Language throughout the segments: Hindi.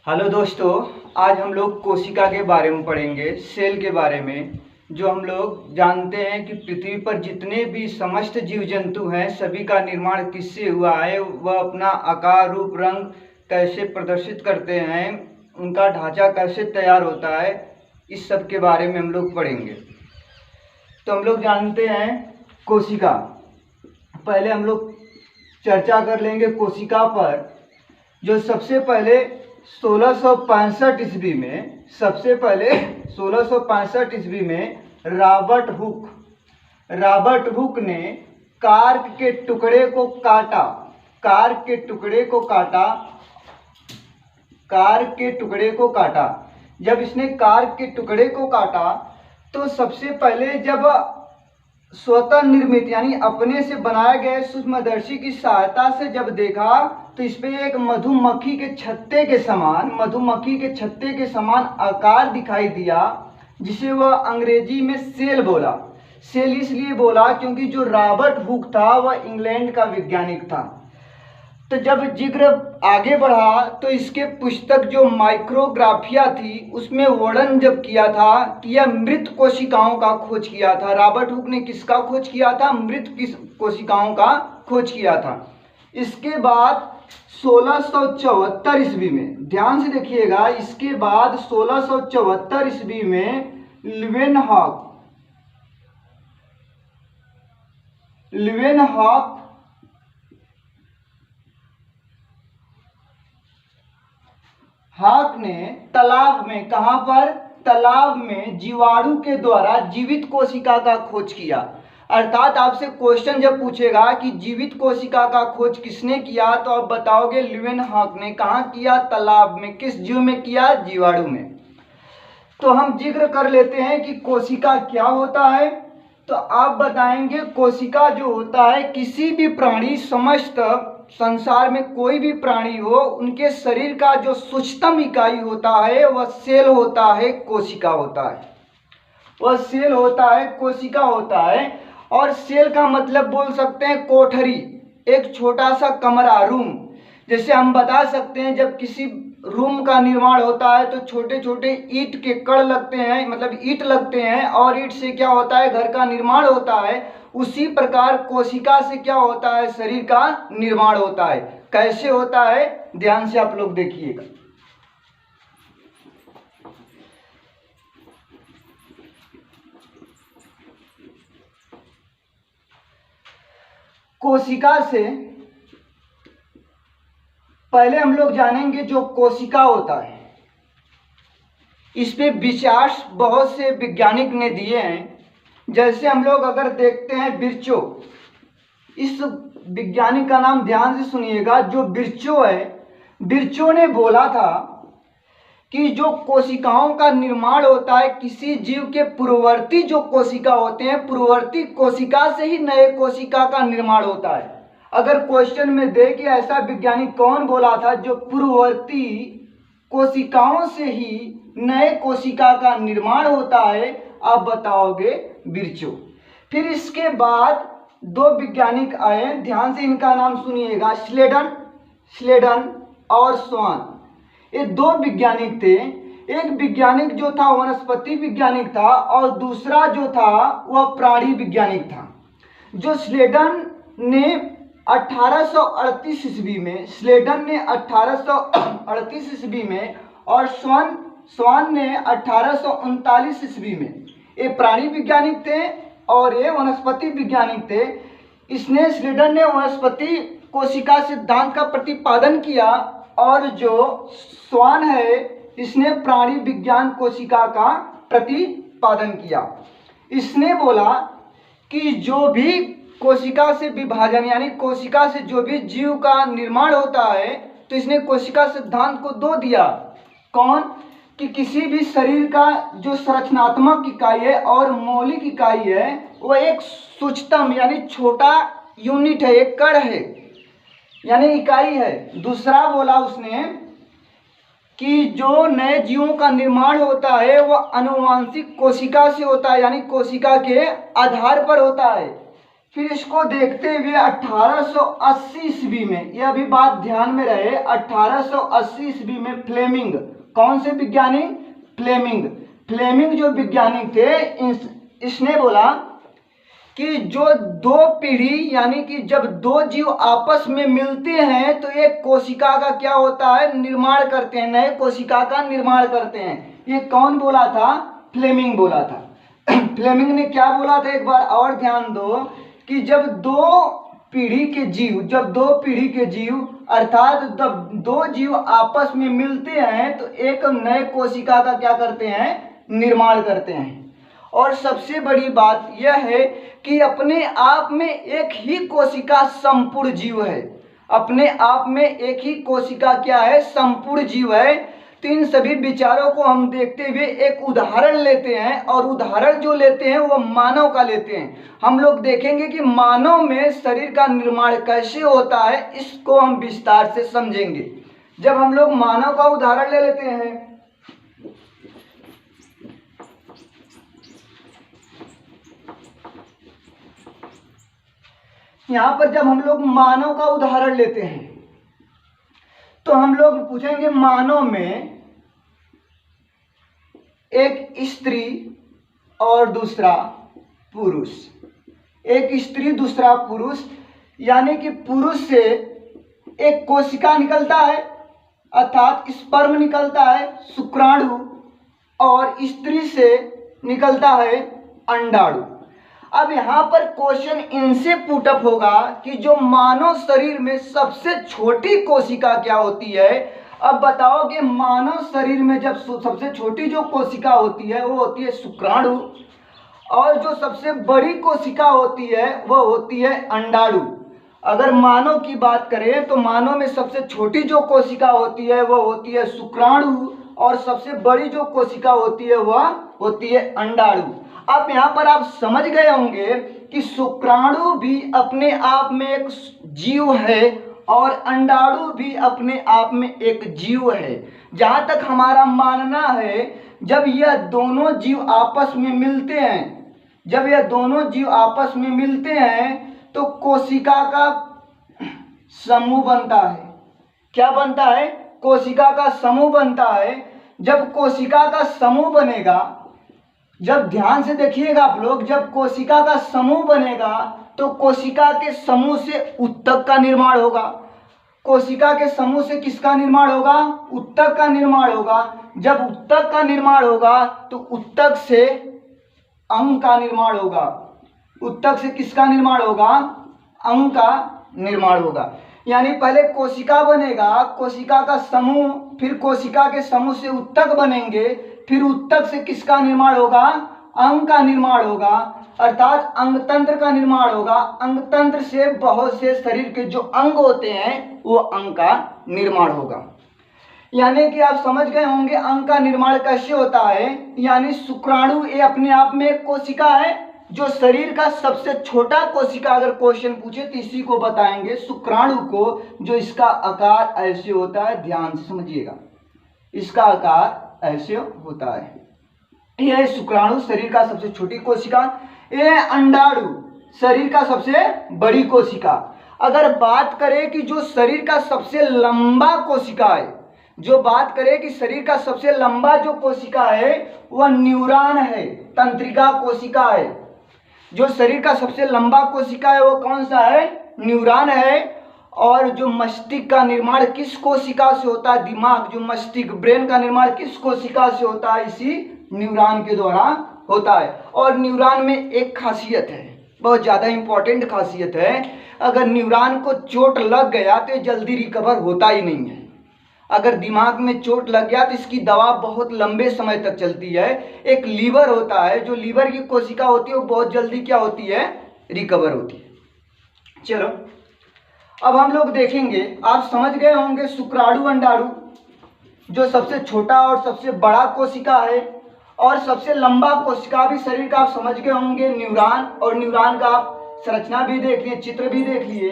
हेलो दोस्तों, आज हम लोग कोशिका के बारे में पढ़ेंगे, सेल के बारे में। जो हम लोग जानते हैं कि पृथ्वी पर जितने भी समस्त जीव जंतु हैं सभी का निर्माण किससे हुआ है, वह अपना आकार, रूप, रंग कैसे प्रदर्शित करते हैं, उनका ढांचा कैसे तैयार होता है, इस सब के बारे में हम लोग पढ़ेंगे। तो हम लोग जानते हैं कोशिका। पहले हम लोग चर्चा कर लेंगे कोशिका पर। जो सबसे पहले 1665 ईस्वी में रॉबर्ट हुक ने कार्क के टुकड़े को काटा। जब इसने कार्क के टुकड़े को काटा तो सबसे पहले जब स्वतः निर्मित यानी अपने से बनाए गए सूक्ष्मदर्शी की सहायता से जब देखा तो इस पे एक मधुमक्खी के छत्ते के समान आकार दिखाई दिया, जिसे वह अंग्रेजी में सेल बोला। सेल इसलिए बोला क्योंकि जो रॉबर्ट हुक था वह इंग्लैंड का वैज्ञानिक था। तो जब जिक्र आगे बढ़ा तो इसके पुस्तक जो माइक्रोग्राफिया थी उसमें वर्णन जब किया था कि यह मृत कोशिकाओं का खोज किया था। रॉबर्ट हुक ने किसका खोज किया था? मृत कोशिकाओं का खोज किया था। इसके बाद 1674 ईस्वी में, ध्यान से देखिएगा, इसके बाद 1674 ईस्वी में लिवेनहॉक ने तालाब में, कहां पर? तालाब में जीवाणु के द्वारा जीवित कोशिका का खोज किया। अर्थात आपसे क्वेश्चन जब पूछेगा कि जीवित कोशिका का खोज किसने किया तो आप बताओगे लिवेनहॉक ने। कहां किया? तालाब में। किस जीव में किया? जीवाणु में। तो हम जिक्र कर लेते हैं कि कोशिका क्या होता है। तो आप बताएंगे कोशिका जो होता है किसी भी प्राणी, समस्त संसार में कोई भी प्राणी हो, उनके शरीर का जो सूक्ष्मतम इकाई होता है वह सेल होता है, कोशिका होता है। वह सेल होता है, कोशिका होता है। और सेल का मतलब बोल सकते हैं कोठरी, एक छोटा सा कमरा, रूम। जैसे हम बता सकते हैं जब किसी रूम का निर्माण होता है तो छोटे छोटे ईंट के कण लगते हैं, मतलब ईंट लगते हैं, और ईंट से क्या होता है? घर का निर्माण होता है। उसी प्रकार कोशिका से क्या होता है? शरीर का निर्माण होता है। कैसे होता है? ध्यान से आप लोग देखिएगा। कोशिका से पहले हम लोग जानेंगे जो कोशिका होता है। इस पे विचार बहुत से वैज्ञानिक ने दिए हैं। जैसे हम लोग अगर देखते हैं बिरचो, इस वैज्ञानिक का नाम ध्यान से सुनिएगा। जो बिरचो है, बिरचो ने बोला था कि जो कोशिकाओं का निर्माण होता है किसी जीव के पूर्ववर्ती जो कोशिका होते हैं, पूर्ववर्ती कोशिका से ही नए कोशिका का निर्माण होता है। अगर क्वेश्चन में दे कि ऐसा वैज्ञानिक कौन बोला था जो पूर्ववर्ती कोशिकाओं से ही नए कोशिका का निर्माण होता है, आप बताओगे बिरचो। फिर इसके बाद दो वैज्ञानिक आए, ध्यान से इनका नाम सुनिएगा, स्लेडन और स्वान। ये दो वैज्ञानिक थे। एक वैज्ञानिक जो था वनस्पति वैज्ञानिक था और दूसरा जो था वह प्राणी वैज्ञानिक था। जो स्लेडन ने 1838 ईस्वी में, स्लेडन ने 1838 ईस्वी में और स्वान ने 1839 ईस्वी में, ये प्राणी वैज्ञानिक थे और ये वनस्पति वैज्ञानिक थे। स्लेडन ने वनस्पति कोशिका सिद्धांत का प्रतिपादन किया और जो स्वान है इसने प्राणी विज्ञान कोशिका का प्रतिपादन किया। इसने बोला कि जो भी कोशिका से विभाजन यानी कोशिका से जो भी जीव का निर्माण होता है, तो इसने कोशिका सिद्धांत को दो दिया। कौन? कि किसी भी शरीर का जो संरचनात्मक इकाई है और मौलिक इकाई है वह एक सूक्ष्मतम यानी छोटा यूनिट है, एक कण है यानी इकाई है। दूसरा बोला उसने कि जो नए जीवों का निर्माण होता है वह आनुवांशिक कोशिका से होता है, यानी कोशिका के आधार पर होता है। फिर इसको देखते हुए 1880 ईस्वी में, यह भी बात ध्यान में रहे, 1880 ईस्वी में फ्लेमिंग, कौन से वैज्ञानिक? फ्लेमिंग जो वैज्ञानिक थे, इसने बोला कि जो दो पीढ़ी यानी कि जब दो जीव आपस में मिलते हैं तो एक कोशिका का क्या होता है? निर्माण करते हैं, नए कोशिका का निर्माण करते हैं। ये कौन बोला था? फ्लेमिंग बोला था। फ्लेमिंग ने क्या बोला था? एक बार और ध्यान दो कि जब दो पीढ़ी के जीव अर्थात जब दो जीव आपस में मिलते हैं तो एक नए कोशिका का क्या करते हैं? निर्माण करते हैं। और सबसे बड़ी बात यह है कि अपने आप में एक ही कोशिका संपूर्ण जीव है। अपने आप में एक ही कोशिका क्या है? संपूर्ण जीव है। तो इन सभी विचारों को हम देखते हुए एक उदाहरण लेते हैं, और उदाहरण जो लेते हैं वो मानव का लेते हैं। हम लोग देखेंगे कि मानव में शरीर का निर्माण कैसे होता है, इसको हम विस्तार से समझेंगे। जब हम लोग मानव का उदाहरण ले लेते हैं, यहाँ पर जब हम लोग मानव का उदाहरण लेते हैं तो हम लोग पूछेंगे मानव में एक स्त्री और दूसरा पुरुष, एक स्त्री दूसरा पुरुष, यानी कि पुरुष से एक कोशिका निकलता है अर्थात स्पर्म निकलता है, शुक्राणु, और स्त्री से निकलता है अंडाणु। अब यहाँ पर क्वेश्चन इनसे पुटअप होगा कि जो मानव शरीर में सबसे छोटी कोशिका क्या होती है। अब बताओ कि मानव शरीर में जब सबसे छोटी जो कोशिका होती है वो होती है शुक्राणु, और जो सबसे बड़ी कोशिका होती है वह होती है अंडाणु। अगर मानव की बात करें तो मानव में सबसे छोटी जो कोशिका होती है वह होती है शुक्राणु, और सबसे बड़ी जो कोशिका होती है वह होती है अंडाणु। अब यहाँ पर आप समझ गए होंगे कि शुक्राणु भी अपने आप में एक जीव है और अंडाणु भी अपने आप में एक जीव है। जहाँ तक हमारा मानना है, जब यह दोनों जीव आपस में मिलते हैं, तो कोशिका का समूह बनता है। क्या बनता है? कोशिका का समूह बनता है। जब कोशिका का समूह बनेगा, जब ध्यान से देखिएगा आप लोग, जब कोशिका का समूह बनेगा तो कोशिका के समूह से ऊतक का निर्माण होगा। कोशिका के समूह से किसका निर्माण होगा? ऊतक का निर्माण होगा। जब ऊतक का निर्माण होगा तो ऊतक से अंग का निर्माण होगा। ऊतक से किसका निर्माण होगा? अंग का निर्माण होगा। यानी पहले कोशिका बनेगा, कोशिका का समूह, फिर कोशिका के समूह से ऊतक बनेंगे, फिर ऊतक से किसका निर्माण होगा? अंग का निर्माण होगा, अर्थात अंग तंत्र का निर्माण होगा। अंग तंत्र से बहुत से शरीर के जो अंग होते हैं वो अंग का निर्माण होगा। यानी कि आप समझ गए होंगे अंग का निर्माण कैसे होता है। यानी शुक्राणु ये अपने आप में एक कोशिका है। जो शरीर का सबसे छोटा कोशिका अगर क्वेश्चन पूछे तो इसी को बताएंगे, शुक्राणु को, जो इसका आकार ऐसे होता है। ध्यान से समझिएगा, इसका आकार ऐसे होता है। यह शुक्राणु शरीर का सबसे छोटी कोशिका, यह अंडाणु शरीर का सबसे बड़ी कोशिका। अगर बात करें कि जो शरीर का सबसे लंबा कोशिका है, जो बात करें कि शरीर का सबसे लंबा जो कोशिका है वह न्यूरॉन है, तंत्रिका कोशिका है। जो शरीर का सबसे लंबा कोशिका है वो कौन सा है? न्यूरॉन है। और जो मस्तिष्क का निर्माण किस कोशिका से होता है? दिमाग, जो मस्तिष्क, ब्रेन का निर्माण किस कोशिका से होता है? इसी न्यूरॉन के द्वारा होता है। और न्यूरॉन में एक खासियत है, बहुत ज़्यादा इंपॉर्टेंट खासियत है। अगर न्यूरॉन को चोट लग गया तो जल्दी रिकवर होता ही नहीं है। अगर दिमाग में चोट लग गया तो इसकी दवा बहुत लंबे समय तक चलती है। एक लीवर होता है, जो लीवर की कोशिका होती है वो बहुत जल्दी क्या होती है? रिकवर होती है। चलो अब हम लोग देखेंगे, आप समझ गए होंगे शुक्राणु अंडाणु, जो सबसे छोटा और सबसे बड़ा कोशिका है, और सबसे लंबा कोशिका भी शरीर का आप समझ गए होंगे न्यूरॉन, और न्यूरॉन का आप संरचना भी देख लिए, चित्र भी देख लिए।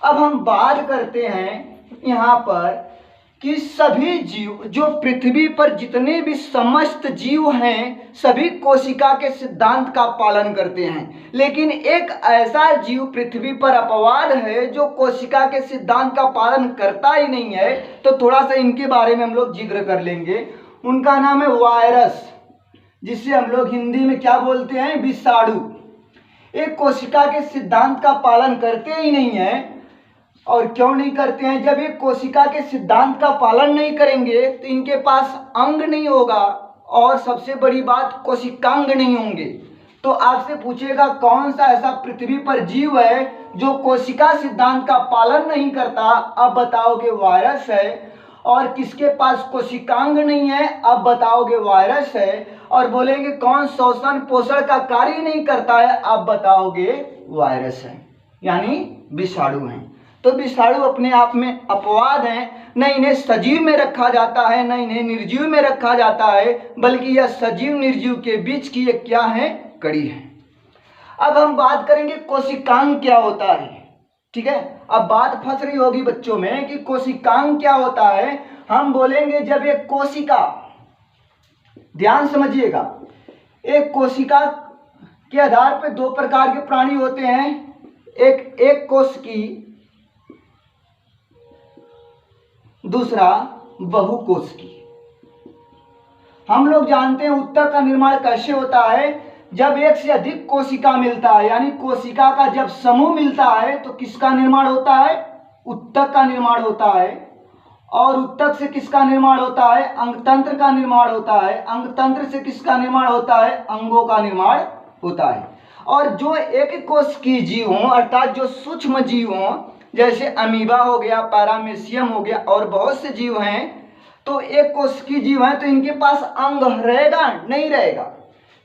अब हम बात करते हैं यहाँ पर कि सभी जीव, जो पृथ्वी पर जितने भी समस्त जीव हैं, सभी कोशिका के सिद्धांत का पालन करते हैं। लेकिन एक ऐसा जीव पृथ्वी पर अपवाद है जो कोशिका के सिद्धांत का पालन करता ही नहीं है। तो थोड़ा सा इनके बारे में हम लोग जिक्र कर लेंगे। उनका नाम है वायरस, जिसे हम लोग हिंदी में क्या बोलते हैं, विषाणु। एक कोशिका के सिद्धांत का पालन करते ही नहीं है। और क्यों नहीं करते हैं? जब ये कोशिका के सिद्धांत का पालन नहीं करेंगे तो इनके पास अंग नहीं होगा, और सबसे बड़ी बात कोशिकांग नहीं होंगे। तो आपसे पूछेगा कौन सा ऐसा पृथ्वी पर जीव है जो कोशिका सिद्धांत का पालन नहीं करता? अब बताओगे वायरस है। और किसके पास कोशिकांग नहीं है? अब बताओगे वायरस है। और बोलेंगे कौन शोषण पोषण का कार्य नहीं करता है? अब बताओगे वायरस है, यानी विषाणु है। तो विषाणु अपने आप में अपवाद हैं। न इन्हें सजीव में रखा जाता है, न इन्हें निर्जीव में रखा जाता है, बल्कि यह सजीव निर्जीव के बीच की एक क्या है, कड़ी है। अब हम बात करेंगे कोशिकांग क्या होता है। ठीक है, अब बात फंस रही होगी बच्चों में कि कोशिकांग क्या होता है। हम बोलेंगे जब एक कोशिका, ध्यान समझिएगा, एक कोशिका के आधार पर दो प्रकार के प्राणी होते हैं। एक कोश की, दूसरा बहुकोश की। हम लोग जानते हैं उत्तक का निर्माण कैसे होता है। जब एक से अधिक कोशिका मिलता है, यानी कोशिका का जब समूह मिलता है तो किसका निर्माण होता है, उत्तक का निर्माण होता है। और उत्तक से किसका निर्माण होता है, अंगतंत्र का निर्माण होता है। अंगतंत्र से किसका निर्माण होता है, अंगों का निर्माण होता है। और जो एक कोश की जीव हों, अर्थात जो सूक्ष्म जीव हों, जैसे अमीबा हो गया, पैरामीशियम हो गया, और बहुत से जीव हैं, तो एक कोश की जीव हैं तो इनके पास अंग रहेगा नहीं रहेगा?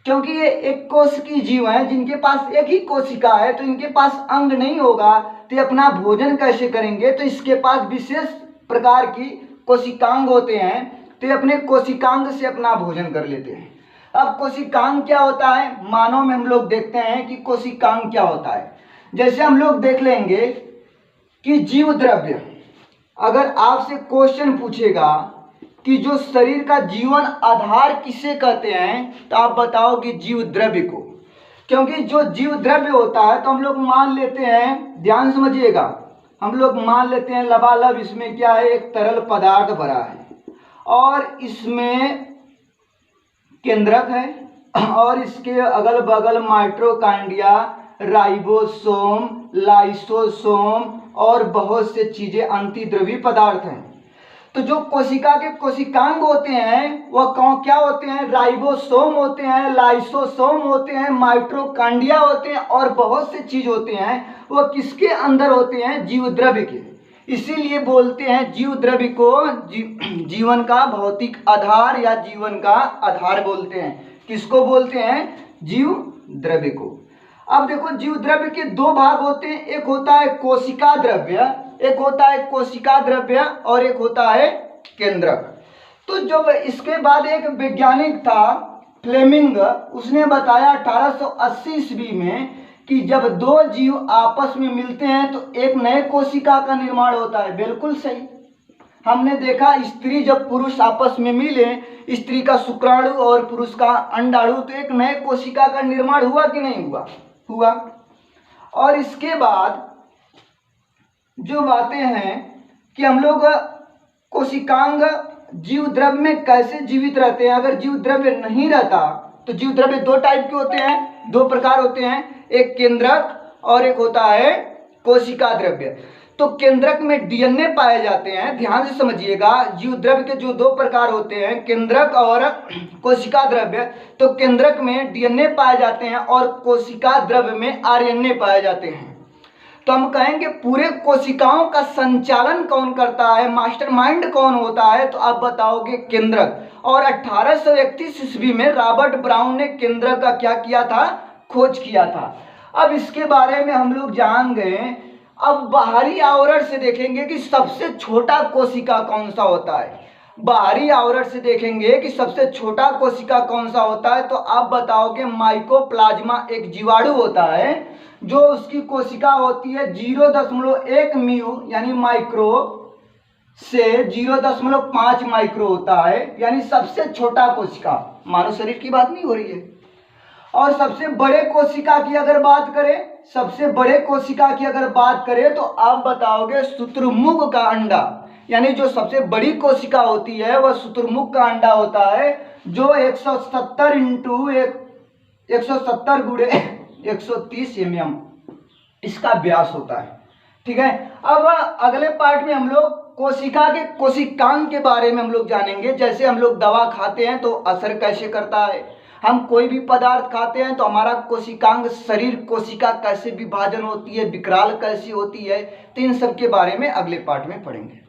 क्योंकि ये एक कोश की जीव हैं जिनके पास एक ही कोशिका है, तो इनके पास अंग नहीं होगा, तो ये अपना भोजन कैसे करेंगे? तो इसके पास विशेष प्रकार की कोशिकांग होते हैं, तो ये अपने कोशिकांग से अपना भोजन कर लेते हैं। अब कोशिकांग क्या होता है, मानव में हम लोग देखते हैं कि कोशिकांग क्या होता है। जैसे हम लोग देख लेंगे कि जीव द्रव्य, अगर आपसे क्वेश्चन पूछेगा कि जो शरीर का जीवन आधार किसे कहते हैं, तो आप बताओ कि जीव द्रव्य को। क्योंकि जो जीव द्रव्य होता है तो हम लोग मान लेते हैं, ध्यान समझिएगा, हम लोग मान लेते हैं लबालब इसमें क्या है, एक तरल पदार्थ भरा है, और इसमें केंद्रक है, और इसके अगल बगल माइटोकॉन्ड्रिया, राइबोसोम, लाइसोसोम और बहुत से चीजें अंतिद्रव्य पदार्थ हैं। तो जो कोशिका के कोशिकांग होते हैं वह क्या होते हैं, राइबोसोम होते हैं, लाइसोसोम होते हैं, माइटोकॉन्ड्रिया होते हैं, और बहुत से चीज होते हैं। वह किसके अंदर होते हैं, जीव द्रव्य के। इसीलिए बोलते हैं जीव द्रव्य को जीवन का भौतिक आधार या जीवन का आधार बोलते हैं। किसको बोलते हैं, जीव द्रव्य को। अब देखो जीव द्रव्य के दो भाग होते हैं, एक होता है कोशिका द्रव्य, एक होता है कोशिका द्रव्य, और एक होता है केंद्रक। तो जब इसके बाद एक वैज्ञानिक था फ्लेमिंग, उसने बताया 1880 ईस्वी में कि जब दो जीव आपस में मिलते हैं तो एक नए कोशिका का निर्माण होता है। बिल्कुल सही, हमने देखा स्त्री जब पुरुष आपस में मिले, स्त्री का शुक्राणु और पुरुष का अंडाणु, तो एक नए कोशिका का निर्माण हुआ कि नहीं हुआ, हुआ। और इसके बाद जो बातें हैं कि हम लोग कोशिकांग जीव द्रव्य में कैसे जीवित रहते हैं। अगर जीव द्रव्य नहीं रहता तो जीव द्रव्य दो टाइप के होते हैं, दो प्रकार होते हैं, एक केंद्रक और एक होता है कोशिका द्रव्य। तो केंद्रक में डीएनए पाए जाते हैं। ध्यान से समझिएगा, जीव द्रव्य के जो दो प्रकार होते हैं, केंद्रक और कोशिका द्रव्य। तो केंद्रक में डीएनए पाए जाते हैं और कोशिका द्रव्य में आरएनए पाए जाते हैं। तो हम कहेंगे पूरे कोशिकाओं का संचालन कौन करता है, मास्टरमाइंड कौन होता है, तो आप बताओगे केंद्रक। और 1831 ईस्वी में रॉबर्ट ब्राउन ने केंद्रक का क्या किया था, खोज किया था। अब इसके बारे में हम लोग जान गए। अब बाहरी आवरण से देखेंगे कि सबसे छोटा कोशिका कौन सा होता है। बाहरी आवरण से देखेंगे कि सबसे छोटा कोशिका कौन सा होता है, तो आप बताओगे माइकोप्लाज्मा एक जीवाणु होता है, जो उसकी कोशिका होती है 0.1 म्यू यानी माइक्रो से 0.5 माइक्रो होता है, यानी सबसे छोटा कोशिका। मानव शरीर की बात नहीं हो रही है। और सबसे बड़े कोशिका की अगर बात करें, सबसे बड़े कोशिका की अगर बात करें तो आप बताओगे शुतुरमुर्ग का अंडा, यानी जो सबसे बड़ी कोशिका होती है वह शुतुरमुर्ग का अंडा होता है, जो 170 इंटू 170 गुणे 130 mm इसका व्यास होता है। ठीक है, अब अगले पार्ट में हम लोग कोशिका के कोशिकांग के बारे में हम लोग जानेंगे। जैसे हम लोग दवा खाते हैं तो असर कैसे करता है, हम कोई भी पदार्थ खाते हैं तो हमारा कोशिकांग शरीर कोशिका कैसे विभाजन होती है, विकराल कैसी होती है, तो इन सब के बारे में अगले पार्ट में पढ़ेंगे।